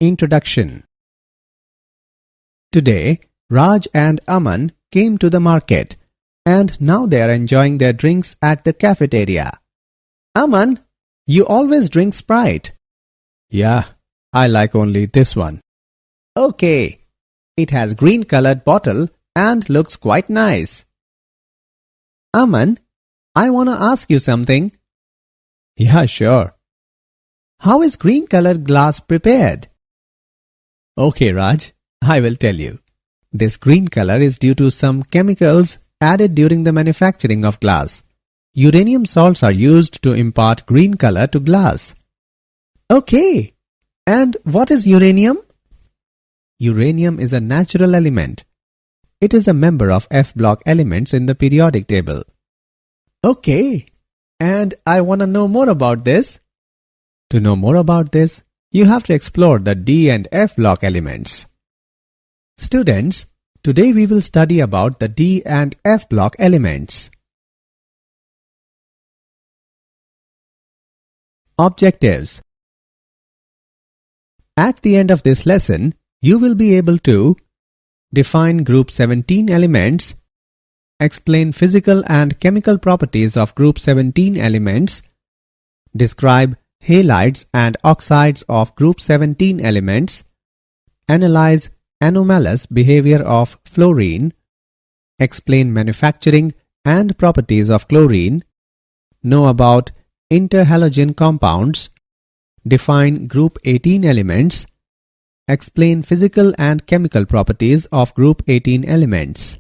Introduction. Today, Raj and Aman came to the market and now they are enjoying their drinks at the cafeteria. Aman, you always drink Sprite. Yeah, I like only this one. Okay, it has green colored bottle and looks quite nice. Aman, I wanna ask you something. Yeah, sure. How is green colored glass prepared? Okay, Raj, I will tell you. This green color is due to some chemicals added during the manufacturing of glass. Uranium salts are used to impart green color to glass. Okay, and what is uranium? Uranium is a natural element. It is a member of F block elements in the periodic table. Okay, and I want to know more about this. To know more about this, you have to explore the D and F block elements. Students, today we will study about the D and F block elements. Objectives. At the end of this lesson, you will be able to define group 17 elements, explain physical and chemical properties of group 17 elements, describe halides and oxides of group 17 elements, analyze anomalous behavior of fluorine, explain manufacturing and properties of chlorine, know about interhalogen compounds, define group 18 elements, explain physical and chemical properties of group 18 elements.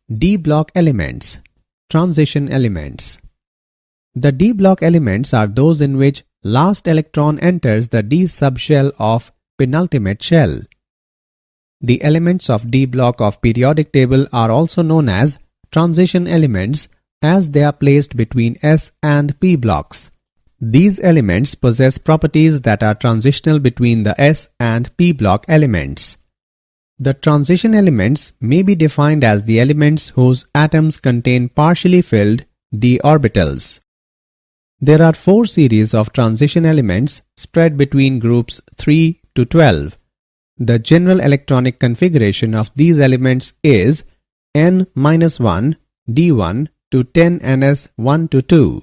D block elements, transition elements. The D block elements are those in which last electron enters the D subshell of penultimate shell. The elements of D block of periodic table are also known as transition elements as they are placed between S and P blocks. These elements possess properties that are transitional between the S and P block elements. The transition elements may be defined as the elements whose atoms contain partially filled d orbitals. There are 4 series of transition elements spread between groups 3 to 12. The general electronic configuration of these elements is N-1 D1 to 10Ns1 to 2.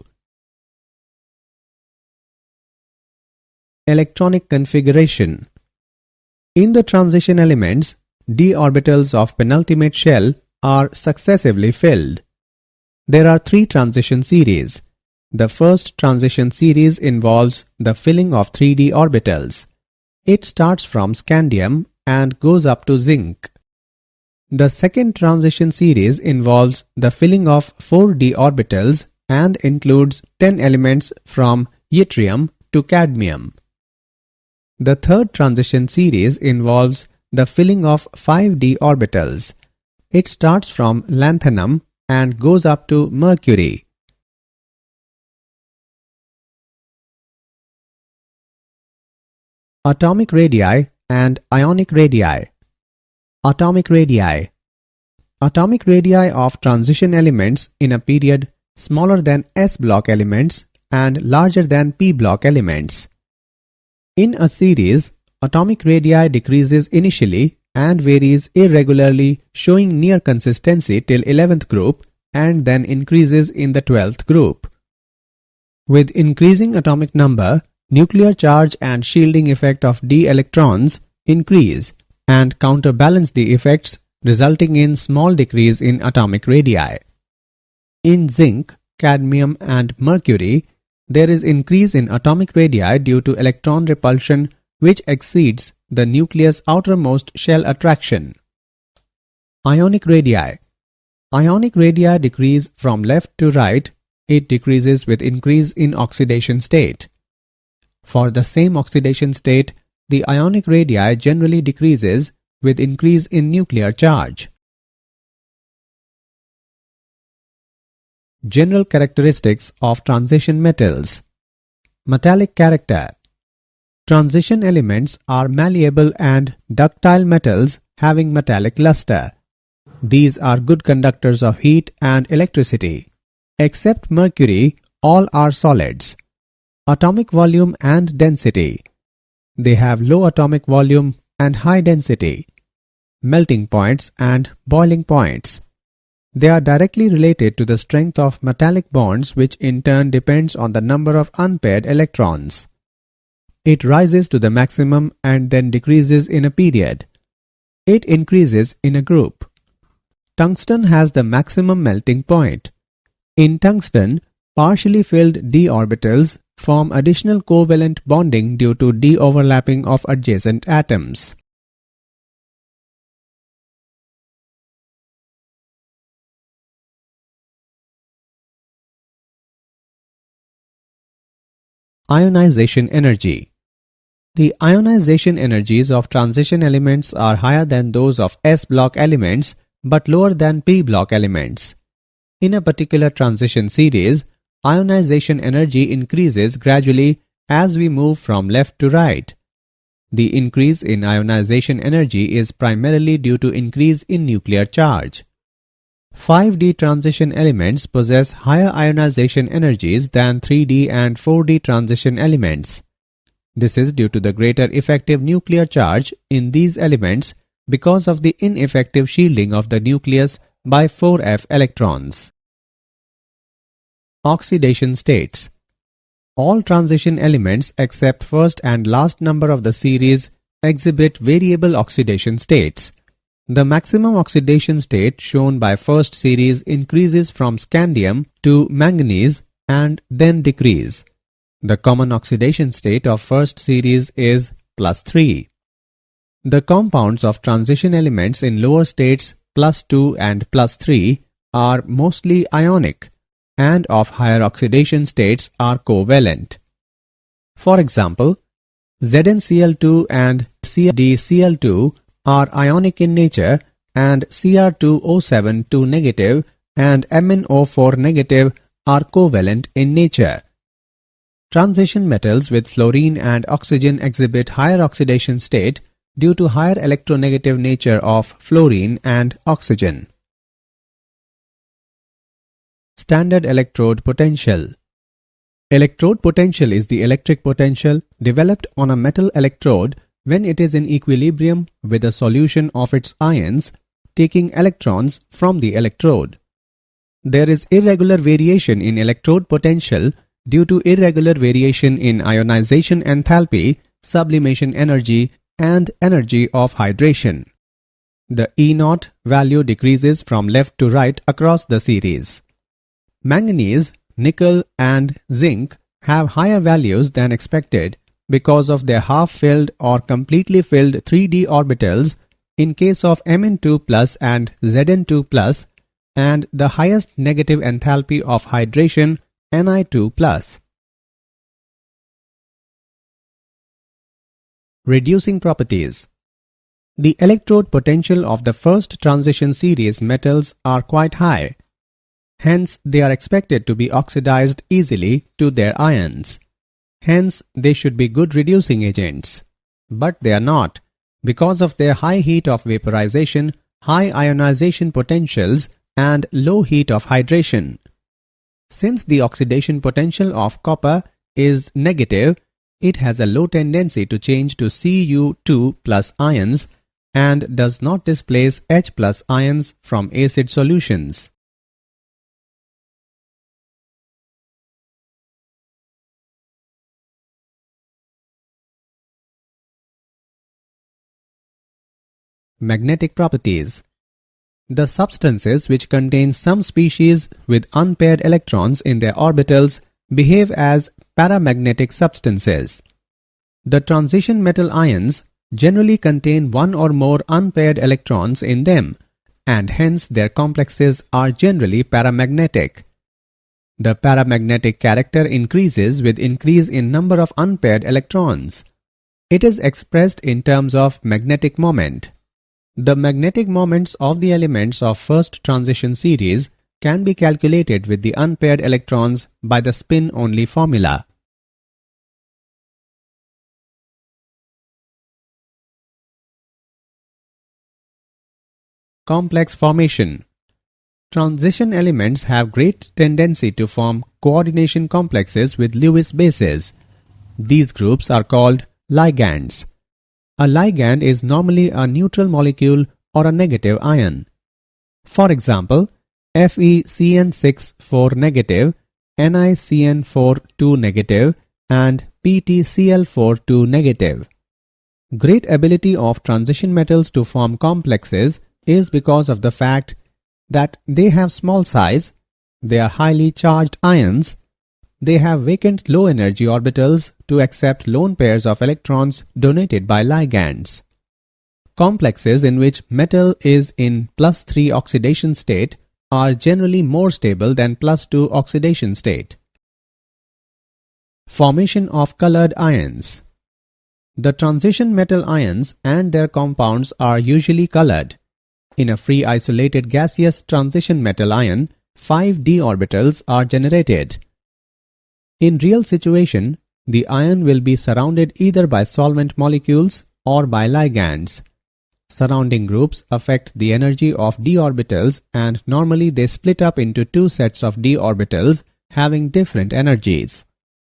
Electronic configuration. In the transition elements, d orbitals of penultimate shell are successively filled. There are 3 transition series. The first transition series involves the filling of 3d orbitals. It starts from scandium and goes up to zinc. The second transition series involves the filling of 4d orbitals and includes 10 elements from yttrium to cadmium. The third transition series involves the filling of 5d orbitals. It starts from lanthanum and goes up to mercury. Atomic radii and ionic radii. Atomic radii. Atomic radii of transition elements in a period smaller than S block elements and larger than P block elements. In a series, atomic radii decreases initially and varies irregularly, showing near consistency till 11th group and then increases in the 12th group. With increasing atomic number, nuclear charge and shielding effect of d electrons increase and counterbalance the effects, resulting in small decrease in atomic radii. In zinc, cadmium and mercury, there is increase in atomic radii due to electron repulsion which exceeds the nucleus' outermost shell attraction. Ionic radii. Ionic radii decrease from left to right. It decreases with increase in oxidation state. For the same oxidation state, the ionic radii generally decreases with increase in nuclear charge. General characteristics of transition metals. Metallic character. Transition elements are malleable and ductile metals having metallic luster. These are good conductors of heat and electricity. Except mercury, all are solids. Atomic volume and density. They have low atomic volume and high density. Melting points and boiling points. They are directly related to the strength of metallic bonds, which in turn depends on the number of unpaired electrons. It rises to the maximum and then decreases in a period. It increases in a group. Tungsten has the maximum melting point. In tungsten, partially filled d orbitals form additional covalent bonding due to de-overlapping of adjacent atoms. Ionization energy. The ionization energies of transition elements are higher than those of s-block elements but lower than p-block elements. In a particular transition series, ionization energy increases gradually as we move from left to right. The increase in ionization energy is primarily due to increase in nuclear charge. 5D transition elements possess higher ionization energies than 3D and 4D transition elements. This is due to the greater effective nuclear charge in these elements because of the ineffective shielding of the nucleus by 4f electrons. Oxidation states. All transition elements except first and last number of the series exhibit variable oxidation states. The maximum oxidation state shown by first series increases from scandium to manganese and then decrease. The common oxidation state of first series is +3. The compounds of transition elements in lower states +2 and +3 are mostly ionic and of higher oxidation states are covalent. For example, ZnCl2 and CdCl2 are ionic in nature and Cr2O7 and MnO4 are covalent in nature. Transition metals with fluorine and oxygen exhibit higher oxidation state due to higher electronegative nature of fluorine and oxygen. Standard electrode potential. Electrode potential is the electric potential developed on a metal electrode when it is in equilibrium with a solution of its ions, taking electrons from the electrode. There is irregular variation in electrode potential due to irregular variation in ionization enthalpy, sublimation energy, and energy of hydration. The E0 value decreases from left to right across the series. Manganese, nickel, and zinc have higher values than expected because of their half-filled or completely filled 3d orbitals in case of Mn2+ and Zn2+, and the highest negative enthalpy of hydration Ni2+. Reducing properties. The electrode potential of the first transition series metals are quite high. Hence, they are expected to be oxidized easily to their ions. Hence, they should be good reducing agents. But they are not, because of their high heat of vaporization, high ionization potentials, and low heat of hydration. Since the oxidation potential of copper is negative, it has a low tendency to change to Cu2+ ions and does not displace H+ ions from acid solutions. Magnetic properties. The substances which contain some species with unpaired electrons in their orbitals behave as paramagnetic substances. The transition metal ions generally contain one or more unpaired electrons in them, and hence their complexes are generally paramagnetic. The paramagnetic character increases with increase in number of unpaired electrons. It is expressed in terms of magnetic moment. The magnetic moments of the elements of first transition series can be calculated with the unpaired electrons by the spin-only formula. Complex formation. Transition elements have great tendency to form coordination complexes with Lewis bases. These groups are called ligands. A ligand is normally a neutral molecule or a negative ion. For example, FeCN6 4 negative, NiCN4 2 negative, and PtCl4 2 negative. Great ability of transition metals to form complexes is because of the fact that they have small size, they are highly charged ions, they have vacant low energy orbitals to accept lone pairs of electrons donated by ligands. Complexes in which metal is in +3 oxidation state are generally more stable than +2 oxidation state. Formation of colored ions. The transition metal ions and their compounds are usually colored. In a free isolated gaseous transition metal ion, 5 d orbitals are generated. In real situation, the ion will be surrounded either by solvent molecules or by ligands. Surrounding groups affect the energy of d orbitals, and normally they split up into two sets of d orbitals having different energies.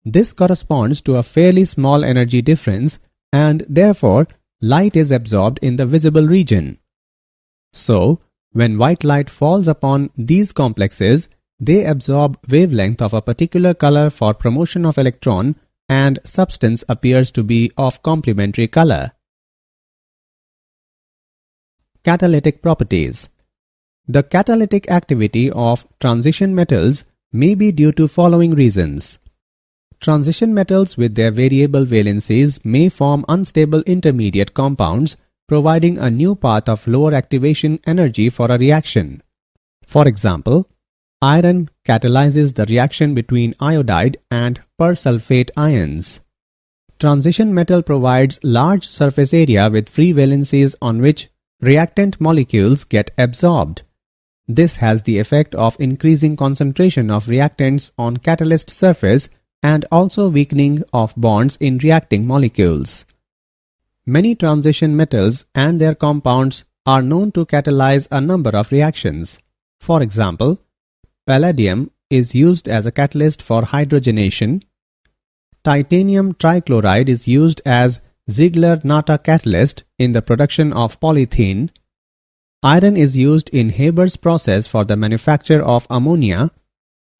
This corresponds to a fairly small energy difference, and therefore light is absorbed in the visible region. So, when white light falls upon these complexes, they absorb wavelength of a particular color for promotion of electron, and substance appears to be of complementary color. Catalytic properties. The catalytic activity of transition metals may be due to following reasons. Transition metals with their variable valencies may form unstable intermediate compounds, providing a new path of lower activation energy for a reaction. For example, iron catalyzes the reaction between iodide and persulfate ions. Transition metal provides large surface area with free valencies on which reactant molecules get absorbed. This has the effect of increasing concentration of reactants on catalyst surface and also weakening of bonds in reacting molecules. Many transition metals and their compounds are known to catalyze a number of reactions. For example, palladium is used as a catalyst for hydrogenation. Titanium trichloride is used as Ziegler-Natta catalyst in the production of polythene. Iron is used in Haber's process for the manufacture of ammonia.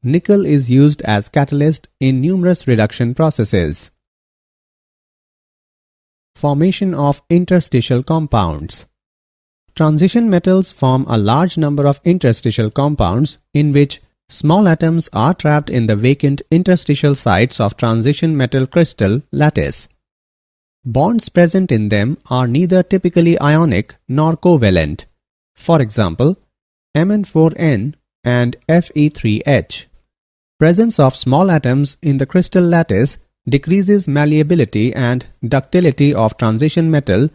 Nickel is used as catalyst in numerous reduction processes. Formation of interstitial compounds. Transition metals form a large number of interstitial compounds in which small atoms are trapped in the vacant interstitial sites of transition metal crystal lattice. Bonds present in them are neither typically ionic nor covalent. For example, Mn4n and Fe3H. Presence of small atoms in the crystal lattice decreases malleability and ductility of transition metal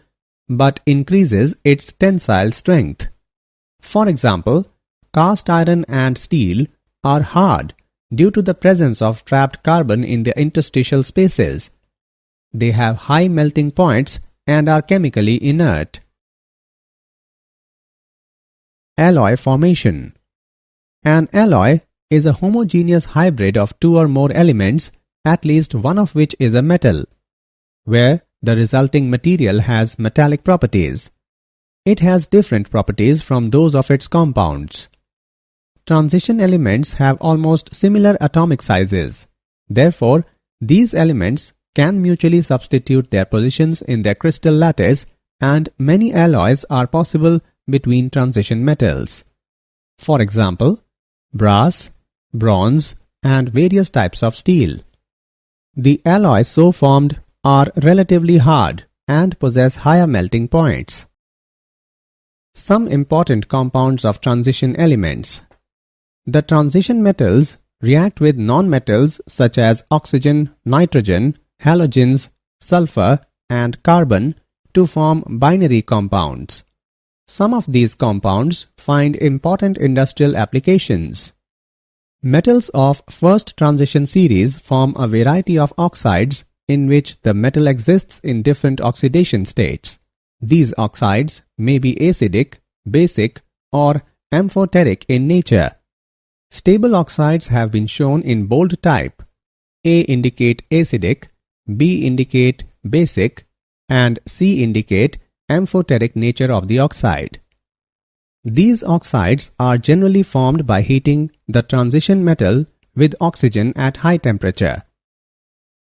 but increases its tensile strength. For example, cast iron and steel are hard due to the presence of trapped carbon in the interstitial spaces. They have high melting points and are chemically inert. Alloy formation. An alloy is a homogeneous hybrid of two or more elements, at least one of which is a metal, where the resulting material has metallic properties. It has different properties from those of its compounds. Transition elements have almost similar atomic sizes. Therefore, these elements can mutually substitute their positions in their crystal lattice, and many alloys are possible between transition metals. For example, brass, bronze, and various types of steel. The alloys so formed are relatively hard and possess higher melting points. Some important compounds of transition elements. The transition metals react with nonmetals such as oxygen, nitrogen, halogens, sulfur, and carbon to form binary compounds. Some of these compounds find important industrial applications. Metals of first transition series form a variety of oxides in which the metal exists in different oxidation states. These oxides may be acidic, basic, or amphoteric in nature. Stable oxides have been shown in bold type. A indicate acidic, B indicate basic, and C indicate amphoteric nature of the oxide. These oxides are generally formed by heating the transition metal with oxygen at high temperature.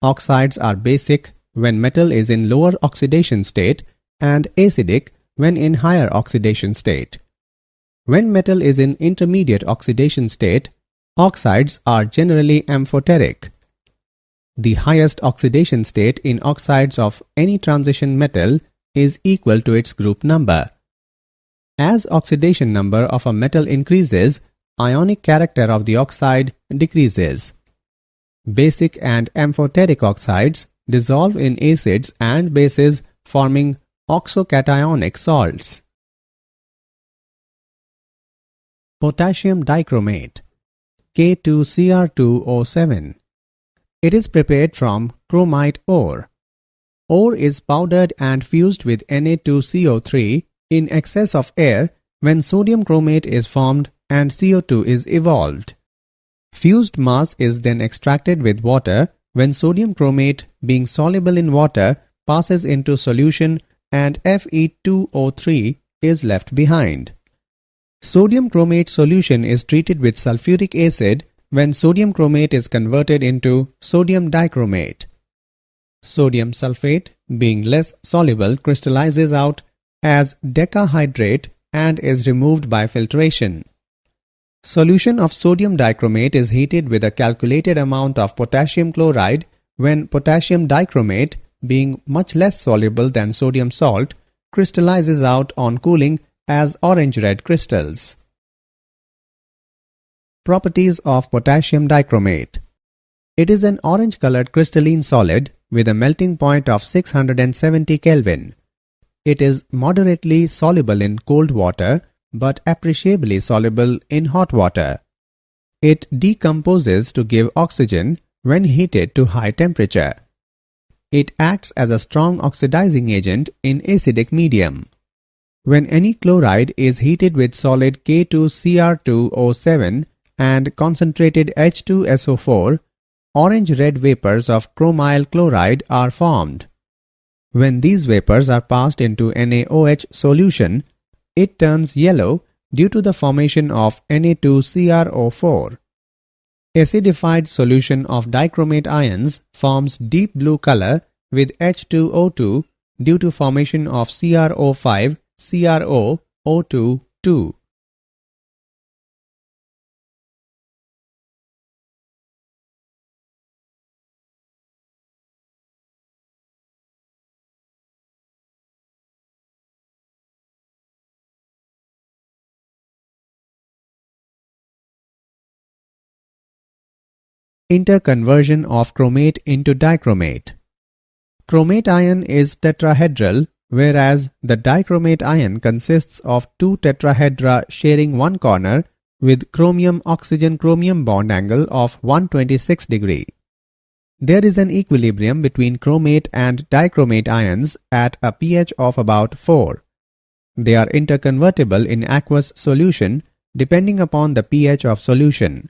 Oxides are basic when metal is in lower oxidation state and acidic when in higher oxidation state. When metal is in intermediate oxidation state, oxides are generally amphoteric. The highest oxidation state in oxides of any transition metal is equal to its group number. As oxidation number of a metal increases, ionic character of the oxide decreases. Basic and amphoteric oxides dissolve in acids and bases, forming oxocationic salts. Potassium dichromate, K2Cr2O7. It is prepared from chromite ore. Ore is powdered and fused with Na2CO3 in excess of air when sodium chromate is formed and CO2 is evolved. Fused mass is then extracted with water when sodium chromate, being soluble in water, passes into solution and Fe2O3 is left behind. Sodium chromate solution is treated with sulfuric acid when sodium chromate is converted into sodium dichromate. Sodium sulfate, being less soluble, crystallizes out as decahydrate and is removed by filtration. Solution of sodium dichromate is heated with a calculated amount of potassium chloride when potassium dichromate, being much less soluble than sodium salt, crystallizes out on cooling as orange-red crystals. Properties of potassium dichromate. It is an orange-colored crystalline solid with a melting point of 670 Kelvin. It is moderately soluble in cold water but appreciably soluble in hot water. It decomposes to give oxygen when heated to high temperature. It acts as a strong oxidizing agent in acidic medium. When any chloride is heated with solid K2Cr2O7 and concentrated H2SO4, orange-red vapors of chromyl chloride are formed. When these vapors are passed into NaOH solution, it turns yellow due to the formation of Na2CrO4. Acidified solution of dichromate ions forms deep blue color with H2O2 due to formation of CrO5 CrOO2. Interconversion of chromate into dichromate. Chromate ion is tetrahedral, whereas the dichromate ion consists of two tetrahedra sharing one corner with chromium-oxygen-chromium bond angle of 126 degree. There is an equilibrium between chromate and dichromate ions at a pH of about 4. They are interconvertible in aqueous solution depending upon the pH of solution.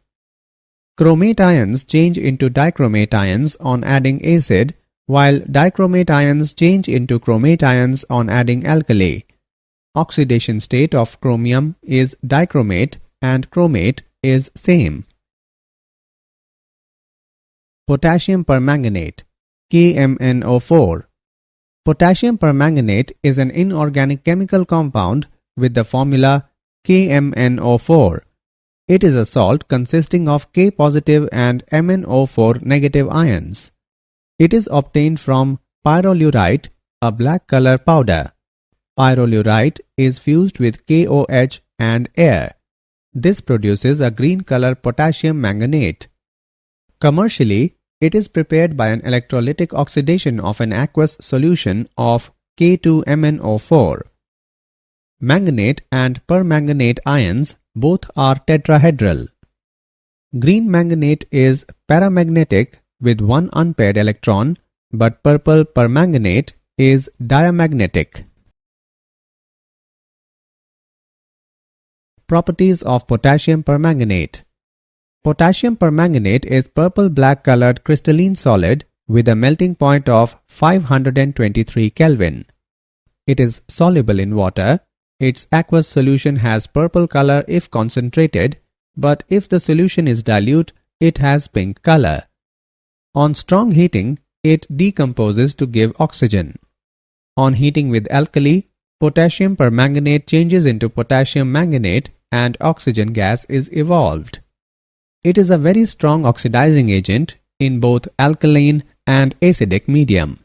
Chromate ions change into dichromate ions on adding acid, while dichromate ions change into chromate ions on adding alkali. Oxidation state of chromium is dichromate and chromate is same. Potassium permanganate, KMnO4. Potassium permanganate is an inorganic chemical compound with the formula KMnO4. It is a salt consisting of K positive and MnO4 negative ions. It is obtained from pyrolurite, a black color powder. Pyrolurite is fused with KOH and air. This produces a green color potassium manganate. Commercially, it is prepared by an electrolytic oxidation of an aqueous solution of K2MnO4. Manganate and permanganate ions both are tetrahedral. Green manganate is paramagnetic with one unpaired electron, but purple permanganate is diamagnetic. Properties of potassium permanganate. Potassium permanganate is purple-black colored crystalline solid with a melting point of 523 Kelvin. It is soluble in water. Its aqueous solution has purple color if concentrated, but if the solution is dilute, it has pink color. On strong heating, it decomposes to give oxygen. On heating with alkali, potassium permanganate changes into potassium manganate and oxygen gas is evolved. It is a very strong oxidizing agent in both alkaline and acidic medium.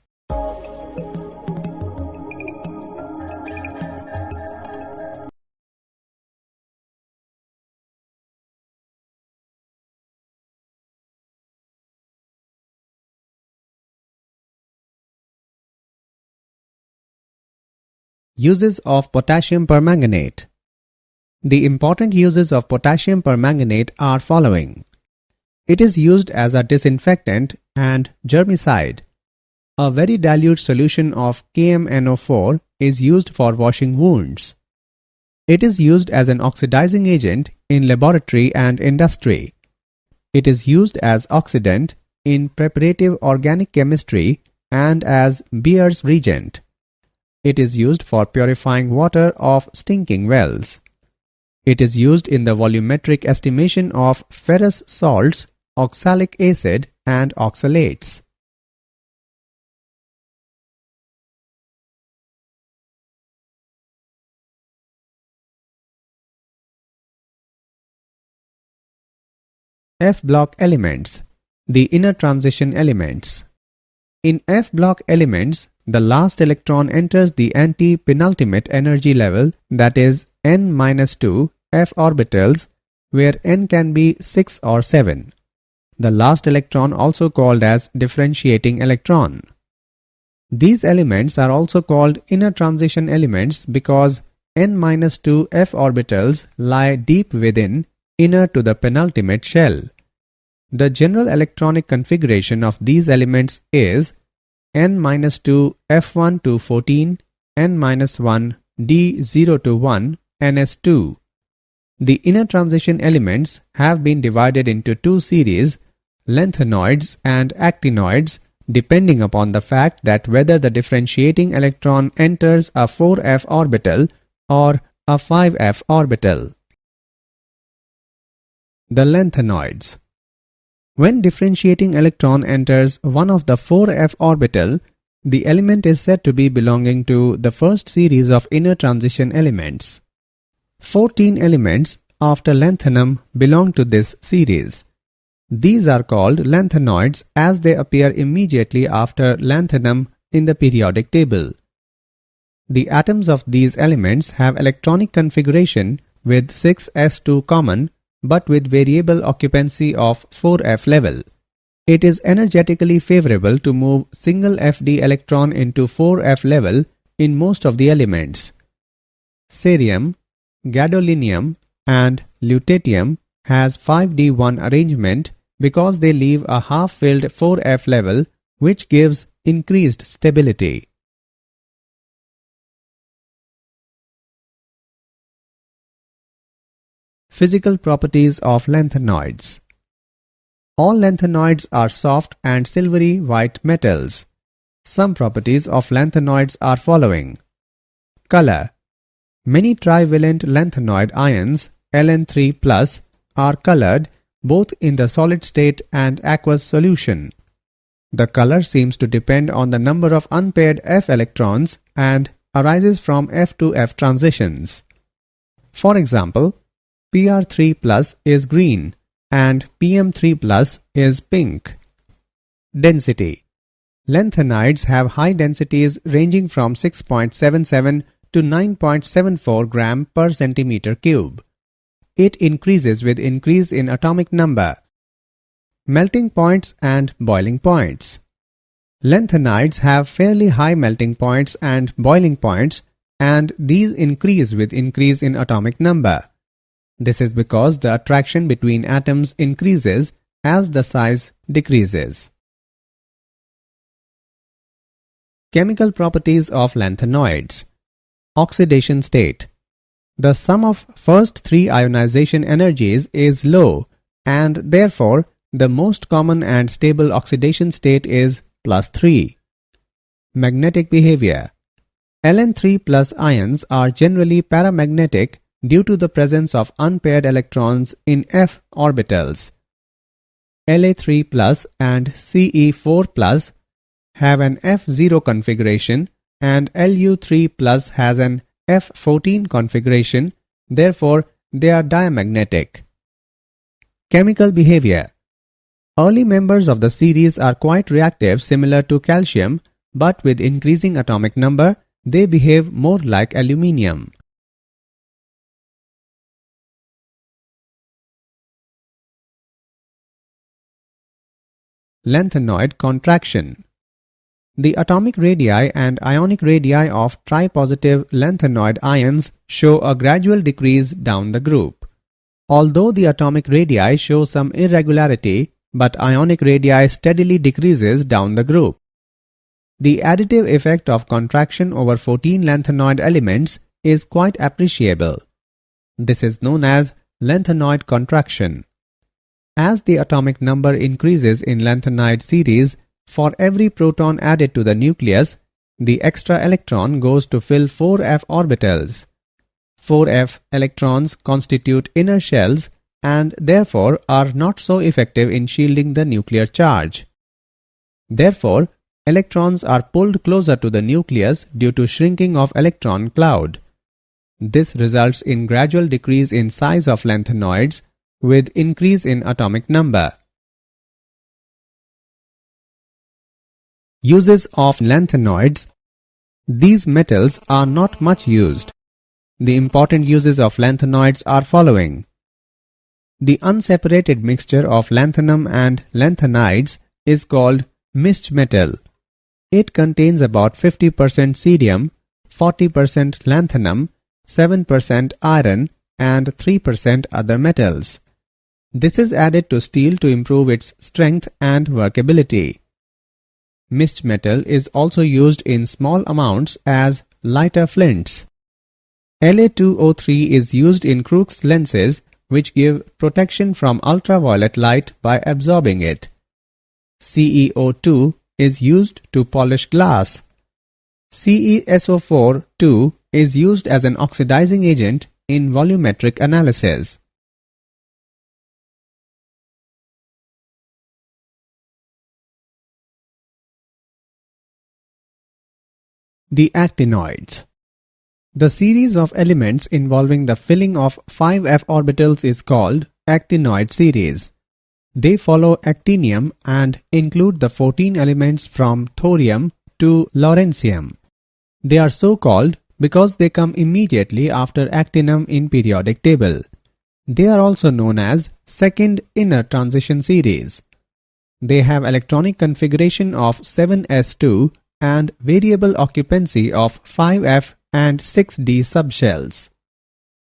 Uses of potassium permanganate. The important uses of potassium permanganate are following. It is used as a disinfectant and germicide. A very dilute solution of KMnO4 is used for washing wounds. It is used as an oxidizing agent in laboratory and industry. It is used as oxidant in preparative organic chemistry and as Beer's reagent. It is used for purifying water of stinking wells. It is used in the volumetric estimation of ferrous salts, oxalic acid, and oxalates. F-block elements. The inner transition elements. In F-block elements, the last electron enters the anti-penultimate energy level, that is n-2 f orbitals, where n can be 6 or 7. The last electron also called as differentiating electron. These elements are also called inner transition elements because n-2 f orbitals lie deep within, inner to the penultimate shell. The general electronic configuration of these elements is n-2 f1 to 14, n-1 d0 to 1, ns2. The inner transition elements have been divided into two series, lanthanoids and actinoids, depending upon the fact that whether the differentiating electron enters a 4f orbital or a 5f orbital. The lanthanoids. When differentiating electron enters one of the 4f orbital, the element is said to be belonging to the first series of inner transition elements. 14 elements after lanthanum belong to this series. These are called lanthanoids as they appear immediately after lanthanum in the periodic table. The atoms of these elements have electronic configuration with 6s2 common but with variable occupancy of 4f level. It is energetically favorable to move single Fd electron into 4f level in most of the elements. Cerium, gadolinium and lutetium has 5d1 arrangement because they leave a half-filled 4f level which gives increased stability. Physical properties of lanthanoids. All lanthanoids are soft and silvery white metals. Some properties of lanthanoids are following. Color. Many trivalent lanthanoid ions, Ln3+, are colored both in the solid state and aqueous solution. The color seems to depend on the number of unpaired F electrons and arises from F to F transitions. For example, Pr3+ is green and Pm3+ is pink. Density. Lanthanides have high densities ranging from 6.77 to 9.74 gram per centimeter cube. It increases with increase in atomic number. Melting points and boiling points. Lanthanides have fairly high melting points and boiling points, and these increase with increase in atomic number. This is because the attraction between atoms increases as the size decreases. Chemical properties of lanthanoids. Oxidation state. The sum of first three ionization energies is low, and therefore the most common and stable oxidation state is +3. Magnetic behavior. Ln3+ ions are generally paramagnetic due to the presence of unpaired electrons in f orbitals. La3+ and Ce4+ have an F0 configuration and Lu3+ has an F14 configuration, therefore they are diamagnetic. Chemical behavior. Early members of the series are quite reactive, similar to calcium, but with increasing atomic number, they behave more like aluminium. Lanthanoid contraction. The atomic radii and ionic radii of tripositive lanthanoid ions show a gradual decrease down the group. Although the atomic radii show some irregularity, but ionic radii steadily decreases down the group. The additive effect of contraction over 14 lanthanoid elements is quite appreciable. This is known as lanthanoid contraction. As the atomic number increases in lanthanide series, for every proton added to the nucleus, the extra electron goes to fill 4f orbitals. 4f electrons constitute inner shells and therefore are not so effective in shielding the nuclear charge. Therefore, electrons are pulled closer to the nucleus due to shrinking of electron cloud. This results in gradual decrease in size of lanthanoids with increase in atomic number. Uses of lanthanoids. These metals are not much used. The important uses of lanthanoids are following. The unseparated mixture of lanthanum and lanthanides is called mixed metal. It contains about 50% cerium, 40% lanthanum, 7% iron and 3% other metals. This is added to steel to improve its strength and workability. Mixed metal is also used in small amounts as lighter flints. La2O3 is used in Crookes lenses which give protection from ultraviolet light by absorbing it. CeO2 is used to polish glass. CeSO4 is used as an oxidizing agent in volumetric analysis. The actinoids. The series of elements involving the filling of 5f orbitals is called actinoid series. They follow actinium and include the 14 elements from thorium to lawrencium. They are so called because they come immediately after actinum in periodic table. They are also known as second inner transition series. They have electronic configuration of 7s2 and variable occupancy of 5f and 6d subshells.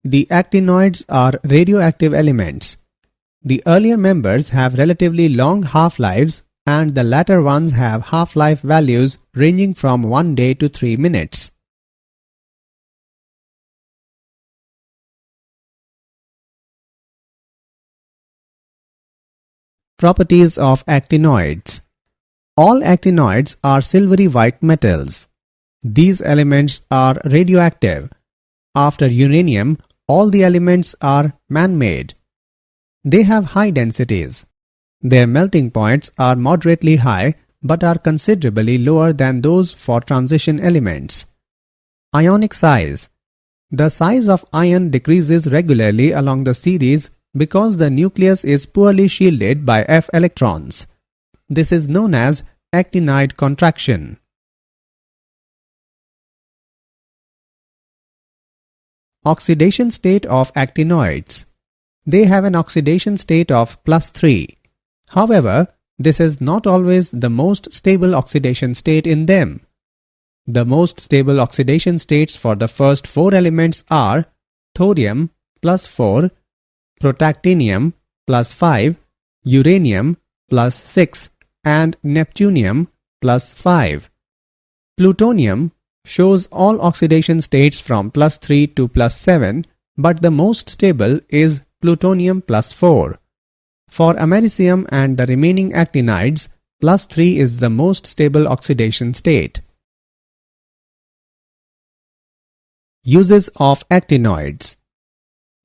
The actinoids are radioactive elements. The earlier members have relatively long half-lives and the latter ones have half-life values ranging from 1 day to 3 minutes. Properties of actinoids. All actinoids are silvery white metals. These elements are radioactive. After uranium, all the elements are man-made. They have high densities. Their melting points are moderately high but are considerably lower than those for transition elements. Ionic size. The size of ion decreases regularly along the series because the nucleus is poorly shielded by f electrons. This is known as actinide contraction. Oxidation state of actinoids. They have an oxidation state of +3. However, this is not always the most stable oxidation state in them. The most stable oxidation states for the first 4 elements are thorium +4, protactinium +5, uranium +6 and neptunium +5. Plutonium shows all oxidation states from +3 to +7, but the most stable is plutonium +4. For americium and the remaining actinides, +3 is the most stable oxidation state. Uses of actinoids.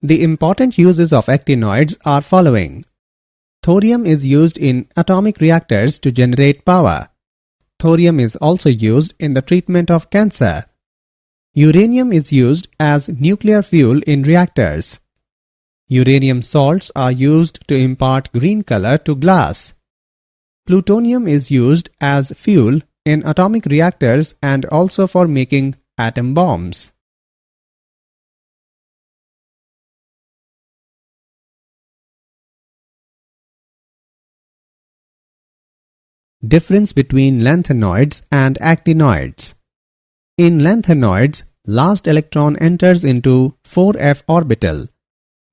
The important uses of actinoids are following. Thorium is used in atomic reactors to generate power. Thorium is also used in the treatment of cancer. Uranium is used as nuclear fuel in reactors. Uranium salts are used to impart green color to glass. Plutonium is used as fuel in atomic reactors and also for making atom bombs. Difference between lanthanoids and actinoids. In lanthanoids, last electron enters into 4f orbital,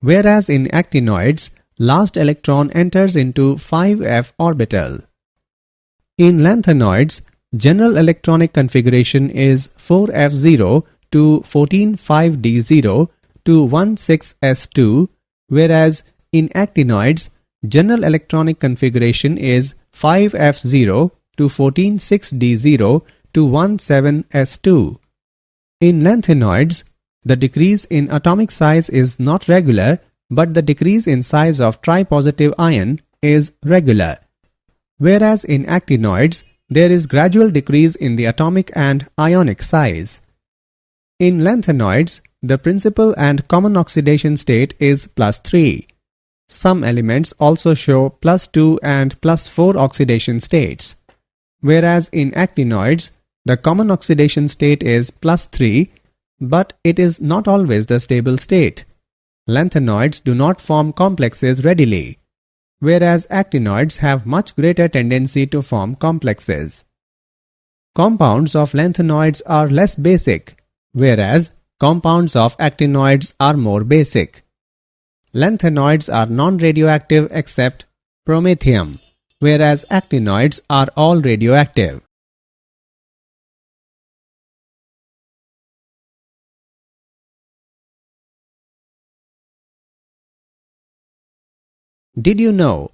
whereas in actinoids, last electron enters into 5f orbital. In lanthanoids, general electronic configuration is 4f0 to 14,5d0 to 16s2, whereas in actinoids, general electronic configuration is 5f0 to 14,6d0 to 17s2. In lanthanoids, the decrease in atomic size is not regular, but the decrease in size of tripositive ion is regular. Whereas in actinoids, there is gradual decrease in the atomic and ionic size. In lanthanoids, the principal and common oxidation state is +3. Some elements also show +2 and +4 oxidation states, whereas in actinoids, the common oxidation state is +3, but it is not always the stable state. Lanthanoids do not form complexes readily, whereas actinoids have much greater tendency to form complexes. Compounds of lanthanoids are less basic, whereas compounds of actinoids are more basic. Lanthanoids are non-radioactive except promethium, whereas actinoids are all radioactive. Did you know?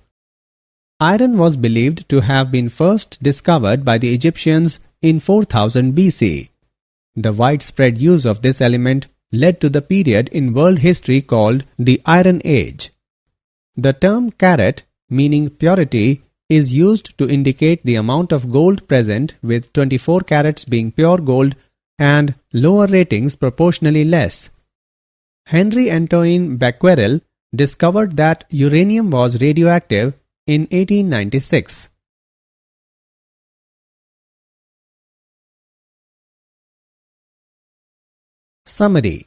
Iron was believed to have been first discovered by the Egyptians in 4000 BC. The widespread use of this element led to the period in world history called the Iron Age. The term carat, meaning purity, is used to indicate the amount of gold present, with 24 carats being pure gold and lower ratings proportionally less. Henry Antoine Becquerel discovered that uranium was radioactive in 1896. Summary.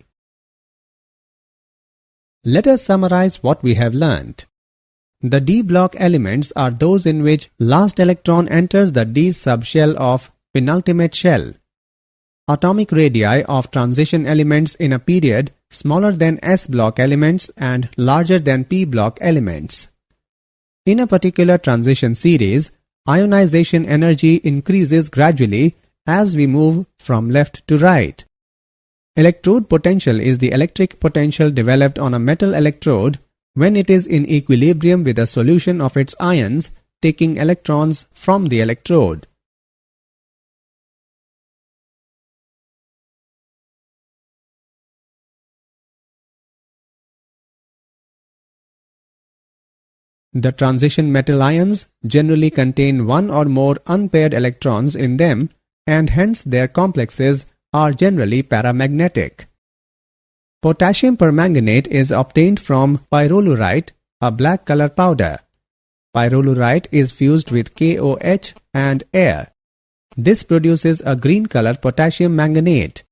Let us summarize what we have learnt. The d block elements are those in which last electron enters the d subshell of penultimate shell. Atomic radii of transition elements in a period smaller than s block elements and larger than p block elements. In a particular transition series, ionization energy increases gradually as we move from left to right. Electrode potential is the electric potential developed on a metal electrode when it is in equilibrium with a solution of its ions, taking electrons from the electrode. The transition metal ions generally contain one or more unpaired electrons in them, and hence their complexes are generally paramagnetic. Potassium permanganate is obtained from pyrolurite, a black color powder. Pyrolurite is fused with KOH and air. This produces a green color potassium manganate.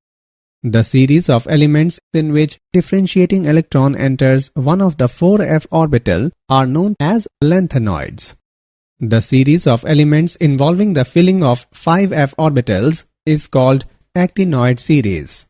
The series of elements in which differentiating electron enters one of the 4f orbital are known as lanthanoids. The series of elements involving the filling of 5f orbitals is called actinoid series.